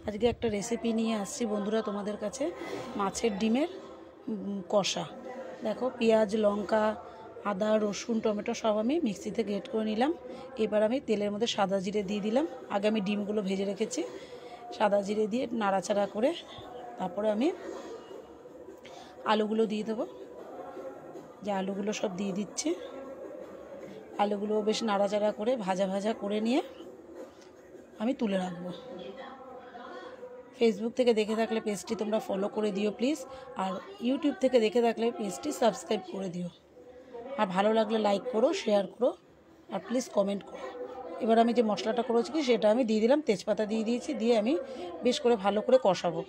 আজকে একটা রেসিপি নিয়ে আসছি বন্ধুরা তোমাদের কাছে, মাছের ডিমের কষা। দেখো, পেঁয়াজ, লঙ্কা, আদা, রসুন, টমেটো সব আমি মিক্সিতে গ্রেট করে নিলাম। এবার আমি তেলের মধ্যে সাদা জিরে দিয়ে দিলাম। আগে আমি ডিমগুলো ভেজে রেখেছি। সাদা জিরে দিয়ে নাড়াচাড়া করে তারপরে আমি আলুগুলো দিয়ে দেবো। যে আলুগুলো সব দিয়ে দিচ্ছি। আলুগুলো বেশ নাড়াচাড়া করে ভাজা ভাজা করে নিয়ে আমি তুলে রাখবো। ফেসবুক থেকে দেখে থাকলে পেজটি তোমরা ফলো করে দিও প্লিজ, আর ইউটিউব থেকে দেখে থাকলে পেজটি সাবস্ক্রাইব করে দিও। আর ভালো লাগলে লাইক করো, শেয়ার করো, আর প্লিজ কমেন্ট করো। এবার আমি যে মশলাটা করেছি সেটা আমি দিয়ে দিলাম। তেজপাতা দিয়ে দিয়েছি, দিয়ে আমি বেশ করে ভালো করে কষাবো।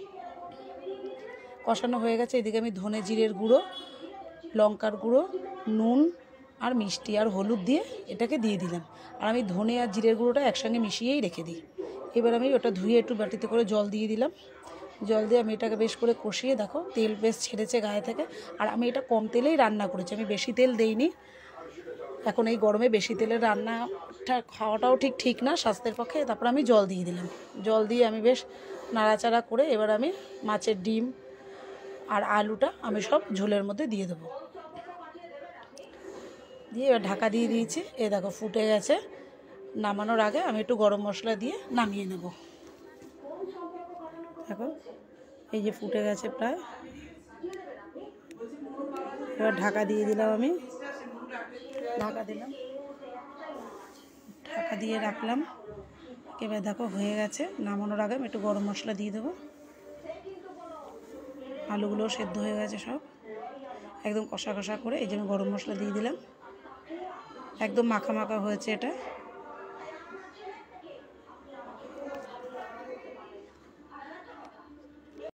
কষানো হয়ে গেছে। এদিকে আমি ধনে জিরের গুঁড়ো, লঙ্কার গুঁড়ো, নুন আর মিষ্টি আর হলুদ দিয়ে এটাকে দিয়ে দিলাম। আর আমি ধনে আর জিরের গুঁড়োটা একসঙ্গে মিশিয়েই রেখে দিই। এবার আমি ওটা ধুয়ে একটু বাটিতে করে জল দিয়ে দিলাম। জল দিয়ে আমি এটাকে বেশ করে কষিয়ে, দেখো তেল বেশ ছেড়েছে গায়ে থেকে। আর আমি এটা কম তেলেই রান্না করেছি, আমি বেশি তেল দেইনি। এখন এই গরমে বেশি তেলের রান্নাটা খাওয়াটাও ঠিক না স্বাস্থ্যের পক্ষে। তারপর আমি জল দিয়ে দিলাম। জল দিয়ে আমি বেশ নাড়াচাড়া করে এবার আমি মাছের ডিম আর আলুটা আমি সব ঝোলের মধ্যে দিয়ে দেবো। দিয়ে এবার ঢাকা দিয়ে দিয়েছি। এই দেখো ফুটে গেছে। নামানোর আগে আমি একটু গরম মশলা দিয়ে নামিয়ে নেব। দেখো এই যে ফুটে গেছে প্রায়। এবার ঢাকা দিয়ে দিলাম। আমি ঢাকা দিলাম, ঢাকা দিয়ে রাখলাম। এবার দেখো হয়ে গেছে। নামানোর আগে আমি একটু গরম মশলা দিয়ে দেবো। আলুগুলোও সেদ্ধ হয়ে গেছে সব, একদম কষা কষা করে। এই যে আমি গরম মশলা দিয়ে দিলাম। একদম মাখা মাখা হয়েছে এটা।